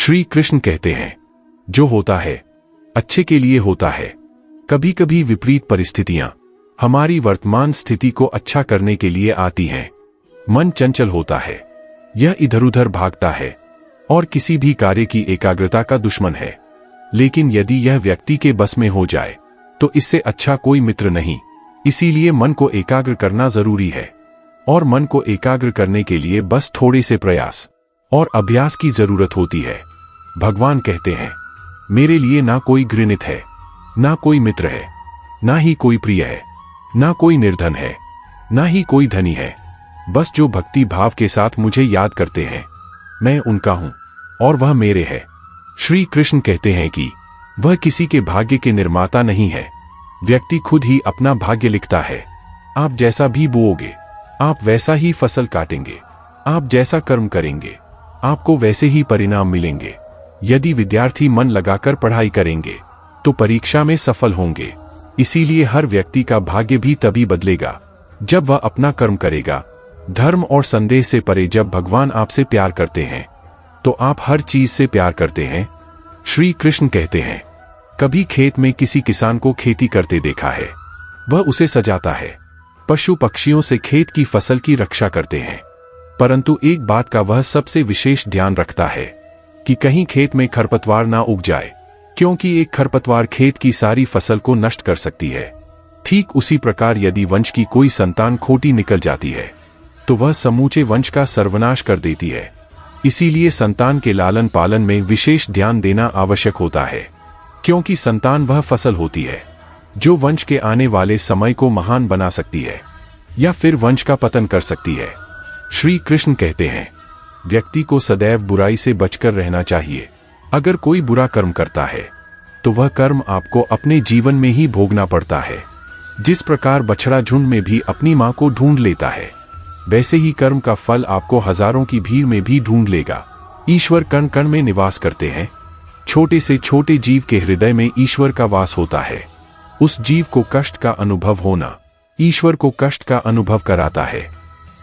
श्री कृष्ण कहते हैं, जो होता है अच्छे के लिए होता है। कभी कभी विपरीत परिस्थितियां हमारी वर्तमान स्थिति को अच्छा करने के लिए आती हैं। मन चंचल होता है, यह इधर उधर भागता है और किसी भी कार्य की एकाग्रता का दुश्मन है। लेकिन यदि यह व्यक्ति के बस में हो जाए तो इससे अच्छा कोई मित्र नहीं। इसीलिए मन को एकाग्र करना जरूरी है और मन को एकाग्र करने के लिए बस थोड़े से प्रयास और अभ्यास की जरूरत होती है। भगवान कहते हैं, मेरे लिए ना कोई घृणित है, ना कोई मित्र है, ना ही कोई प्रिय है, ना कोई निर्धन है, ना ही कोई धनी है। बस जो भक्ति भाव के साथ मुझे याद करते हैं, मैं उनका हूं और वह मेरे है। श्री कृष्ण कहते हैं कि वह किसी के भाग्य के निर्माता नहीं है। व्यक्ति खुद ही अपना भाग्य लिखता है। आप जैसा भी बोओगे, आप वैसा ही फसल काटेंगे। आप जैसा कर्म करेंगे, आपको वैसे ही परिणाम मिलेंगे। यदि विद्यार्थी मन लगाकर पढ़ाई करेंगे तो परीक्षा में सफल होंगे। इसीलिए हर व्यक्ति का भाग्य भी तभी बदलेगा जब वह अपना कर्म करेगा। धर्म और संदेश से परे जब भगवान आपसे प्यार करते हैं तो आप हर चीज से प्यार करते हैं। श्री कृष्ण कहते हैं, कभी खेत में किसी किसान को खेती करते देखा है। वह उसे सजाता है, पशु पक्षियों से खेत की फसल की रक्षा करते हैं। परंतु एक बात का वह सबसे विशेष ध्यान रखता है कि कहीं खेत में खरपतवार ना उग जाए, क्योंकि एक खरपतवार खेत की सारी फसल को नष्ट कर सकती है। ठीक उसी प्रकार यदि वंश की कोई संतान खोटी निकल जाती है तो वह समूचे वंश का सर्वनाश कर देती है। इसीलिए संतान के लालन पालन में विशेष ध्यान देना आवश्यक होता है, क्योंकि संतान वह फसल होती है जो वंश के आने वाले समय को महान बना सकती है या फिर वंश का पतन कर सकती है। श्री कृष्ण कहते हैं, व्यक्ति को सदैव बुराई से बचकर रहना चाहिए। अगर कोई बुरा कर्म करता है तो वह कर्म आपको अपने जीवन में ही भोगना पड़ता है। जिस प्रकार बछड़ा झुंड में भी अपनी मां को ढूंढ लेता है, वैसे ही कर्म का फल आपको हजारों की भीड़ में भी ढूंढ लेगा। ईश्वर कण कण में निवास करते हैं। छोटे से छोटे जीव के हृदय में ईश्वर का वास होता है। उस जीव को कष्ट का अनुभव होना ईश्वर को कष्ट का अनुभव कराता है।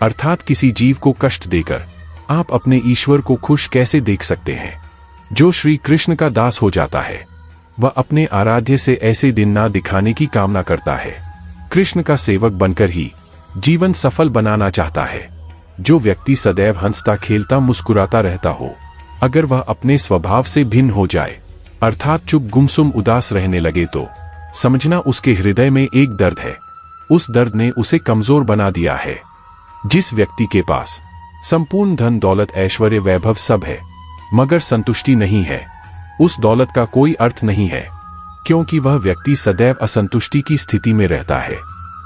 अर्थात किसी जीव को कष्ट देकर आप अपने ईश्वर को खुश कैसे देख सकते हैं। जो श्री कृष्ण का दास हो जाता है वह अपने आराध्य से ऐसे दिन ना दिखाने की कामना करता है। कृष्ण का सेवक बनकर ही जीवन सफल बनाना चाहता है। जो व्यक्ति सदैव हंसता खेलता मुस्कुराता रहता हो, अगर वह अपने स्वभाव से भिन्न हो जाए, अर्थात चुप गुमसुम उदास रहने लगे, तो समझना उसके हृदय में एक दर्द है। उस दर्द ने उसे कमजोर बना दिया है। जिस व्यक्ति के पास संपूर्ण धन दौलत ऐश्वर्य वैभव सब है मगर संतुष्टि नहीं है, उस दौलत का कोई अर्थ नहीं है, क्योंकि वह व्यक्ति सदैव असंतुष्टि की स्थिति में रहता है।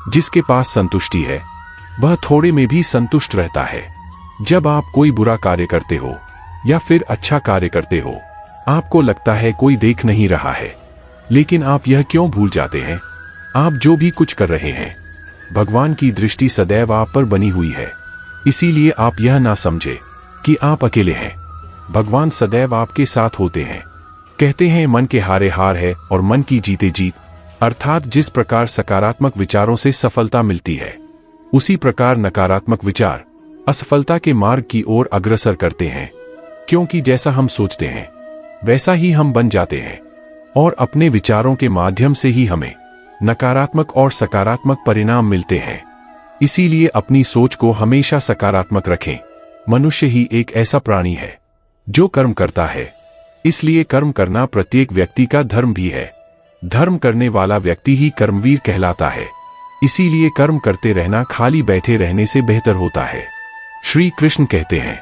जिसके पास संतुष्टि है वह थोड़े में भी संतुष्ट रहता है। जब आप कोई बुरा कार्य करते हो या फिर अच्छा कार्य करते हो, आपको लगता है कोई देख नहीं रहा है, लेकिन आप यह क्यों भूल जाते हैं, आप जो भी कुछ कर रहे हैं भगवान की दृष्टि सदैव आप पर बनी हुई है। इसीलिए आप यह ना समझे कि आप अकेले हैं। भगवान सदैव आपके साथ होते हैं। कहते हैं, मन के हारे हार है और मन की जीते जीत। अर्थात जिस प्रकार सकारात्मक विचारों से सफलता मिलती है, उसी प्रकार नकारात्मक विचार असफलता के मार्ग की ओर अग्रसर करते हैं। क्योंकि जैसा हम सोचते हैं वैसा ही हम बन जाते हैं और अपने विचारों के माध्यम से ही हमें नकारात्मक और सकारात्मक परिणाम मिलते हैं। इसीलिए अपनी सोच को हमेशा सकारात्मक रखें। मनुष्य ही एक ऐसा प्राणी है जो कर्म करता है, इसलिए कर्म करना प्रत्येक व्यक्ति का धर्म भी है। धर्म करने वाला व्यक्ति ही कर्मवीर कहलाता है। इसीलिए कर्म करते रहना खाली बैठे रहने से बेहतर होता है। श्री कृष्ण कहते हैं,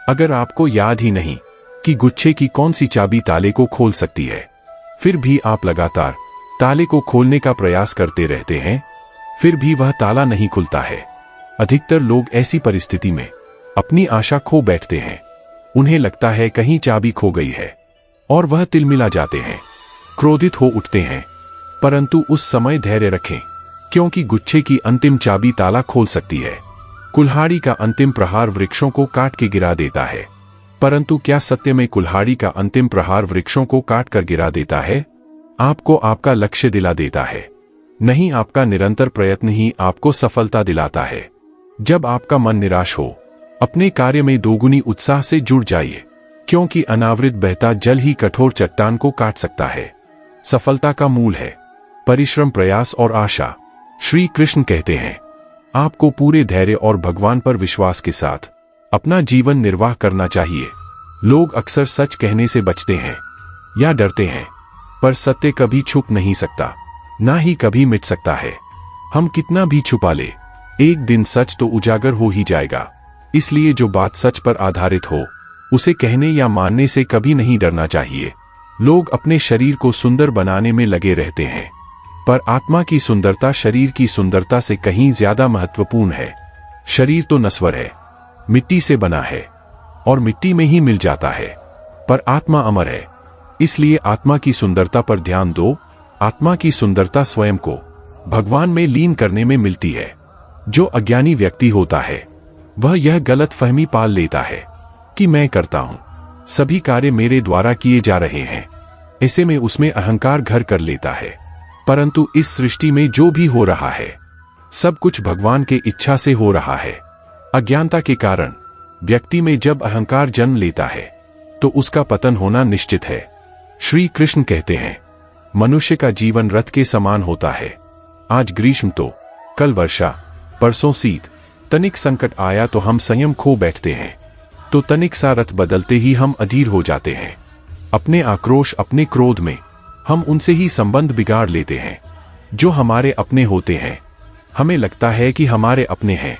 अगर आपको याद ही नहीं कि गुच्छे की कौन सी चाबी ताले को खोल सकती है, फिर भी आप लगातार ताले को खोलने का प्रयास करते रहते हैं, फिर भी वह ताला नहीं खुलता है। अधिकतर लोग ऐसी परिस्थिति में अपनी आशा खो बैठते हैं। उन्हें लगता है कहीं चाबी खो गई है और वह तिलमिला जाते हैं, क्रोधित हो उठते हैं। परंतु उस समय धैर्य रखें, क्योंकि गुच्छे की अंतिम चाबी ताला खोल सकती है। कुल्हाड़ी का अंतिम प्रहार वृक्षों को काट के गिरा देता है, परंतु क्या सत्य में कुल्हाड़ी का अंतिम प्रहार वृक्षों को काट कर गिरा देता है? आपको आपका लक्ष्य दिला देता है। नहीं, आपका निरंतर प्रयत्न ही आपको सफलता दिलाता है। जब आपका मन निराश हो, अपने कार्य में दोगुनी उत्साह से जुड़ जाइए, क्योंकि अनावृत बहता जल ही कठोर चट्टान को काट सकता है। सफलता का मूल है परिश्रम, प्रयास और आशा। श्री कृष्ण कहते हैं, आपको पूरे धैर्य और भगवान पर विश्वास के साथ अपना जीवन निर्वाह करना चाहिए। लोग अक्सर सच कहने से बचते हैं या डरते हैं, पर सत्य कभी छुप नहीं सकता, ना ही कभी मिट सकता है। हम कितना भी छुपा ले, एक दिन सच तो उजागर हो ही जाएगा। इसलिए जो बात सच पर आधारित हो, उसे कहने या मानने से कभी नहीं डरना चाहिए। लोग अपने शरीर को सुंदर बनाने में लगे रहते हैं, पर आत्मा की सुंदरता शरीर की सुंदरता से कहीं ज्यादा महत्वपूर्ण है। शरीर तो नश्वर है, मिट्टी से बना है और मिट्टी में ही मिल जाता है, पर आत्मा अमर है। इसलिए आत्मा की सुंदरता पर ध्यान दो। आत्मा की सुंदरता स्वयं को भगवान में लीन करने में मिलती है। जो अज्ञानी व्यक्ति होता है, वह यह गलत फहमी पाल लेता है कि मैं करता हूं, सभी कार्य मेरे द्वारा किए जा रहे हैं। ऐसे में उसमें अहंकार घर कर लेता है। परंतु इस सृष्टि में जो भी हो रहा है, सब कुछ भगवान के इच्छा से हो रहा है। अज्ञानता के कारण व्यक्ति में जब अहंकार जन्म लेता है, तो उसका पतन होना निश्चित है। श्री कृष्ण कहते हैं, मनुष्य का जीवन रथ के समान होता है। आज ग्रीष्म तो कल वर्षा, परसों शीत। तनिक संकट आया तो हम संयम खो बैठते हैं, तो तनिक सा रथ बदलते ही हम अधीर हो जाते हैं। अपने आक्रोश, अपने क्रोध में हम उनसे ही संबंध बिगाड़ लेते हैं जो हमारे अपने होते हैं। हमें लगता है कि हमारे अपने हैं,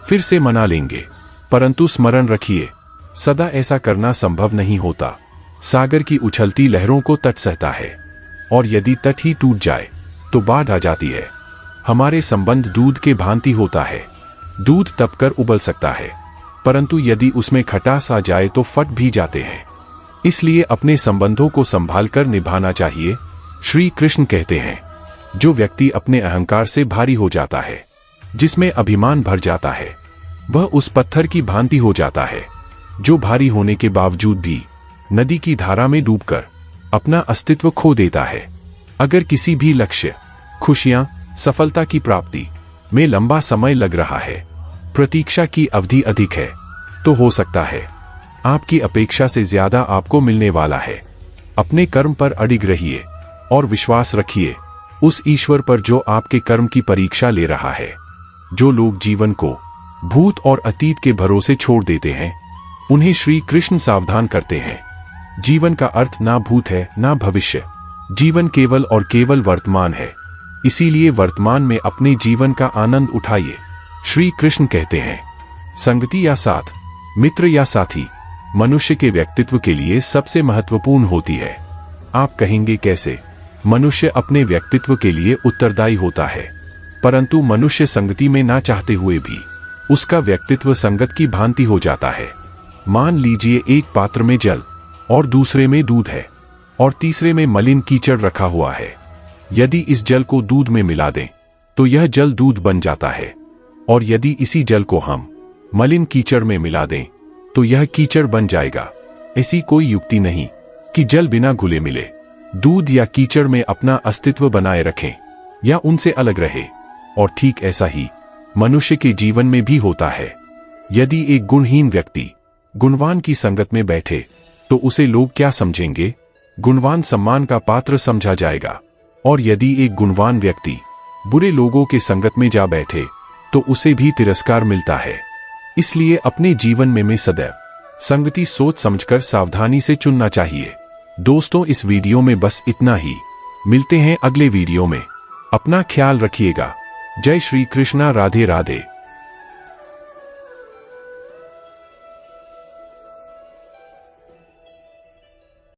फिर से मना लेंगे, परंतु स्मरण रखिए, सदा ऐसा करना संभव नहीं होता। सागर की उछलती लहरों को तट सहता है, और यदि तट ही टूट जाए तो बाढ़ आ जाती है। हमारे संबंध दूध के भांति होता है। दूध तपकर उबल सकता है, परंतु यदि उसमें खटास आ जाए तो फट भी जाते हैं। इसलिए अपने संबंधों को संभालकर निभाना चाहिए। श्री कृष्ण कहते हैं, जो व्यक्ति अपने अहंकार से भारी हो जाता है, जिसमें अभिमान भर जाता है, वह उस पत्थर की भांति हो जाता है जो भारी होने के बावजूद भी नदी की धारा में डूबकर अपना अस्तित्व खो देता है। अगर किसी भी लक्ष्य, खुशियां, सफलता की प्राप्ति में लंबा समय लग रहा है, प्रतीक्षा की अवधि अधिक है, तो हो सकता है आपकी अपेक्षा से ज्यादा आपको मिलने वाला है। अपने कर्म पर अडिग रहिए और विश्वास रखिए उस ईश्वर पर जो आपके कर्म की परीक्षा ले रहा है। जो लोग जीवन को भूत और अतीत के भरोसे छोड़ देते हैं, उन्हें श्री कृष्ण सावधान करते हैं। जीवन का अर्थ ना भूत है ना भविष्य, जीवन केवल और केवल वर्तमान है। इसीलिए वर्तमान में अपने जीवन का आनंद उठाइए। श्री कृष्ण कहते हैं, संगति या साथ, मित्र या साथी मनुष्य के व्यक्तित्व के लिए सबसे महत्वपूर्ण होती है। आप कहेंगे कैसे? मनुष्य अपने व्यक्तित्व के लिए उत्तरदायी होता है, परंतु मनुष्य संगति में ना चाहते हुए भी उसका व्यक्तित्व संगत की भांति हो जाता है। मान लीजिए एक पात्र में जल और दूसरे में दूध है और तीसरे में मलिन कीचड़ रखा हुआ है। यदि इस जल को दूध में मिला दें तो यह जल दूध बन जाता है, और यदि इसी जल को हम मलिन कीचड़ में मिला दें तो यह कीचड़ बन जाएगा। ऐसी कोई युक्ति नहीं कि जल बिना घुले मिले दूध या कीचड़ में अपना अस्तित्व बनाए रखें या उनसे अलग रहे। और ठीक ऐसा ही मनुष्य के जीवन में भी होता है। यदि एक गुणहीन व्यक्ति गुणवान की संगत में बैठे तो उसे लोग क्या समझेंगे? गुणवान सम्मान का पात्र समझा जाएगा, और यदि एक गुणवान व्यक्ति बुरे लोगों के संगत में जा बैठे तो उसे भी तिरस्कार मिलता है। इसलिए अपने जीवन में सदैव संगति सोच समझकर सावधानी से चुनना चाहिए। दोस्तों, इस वीडियो में बस इतना ही। मिलते हैं अगले वीडियो में। अपना ख्याल रखिएगा। जय श्री कृष्णा। राधे राधे।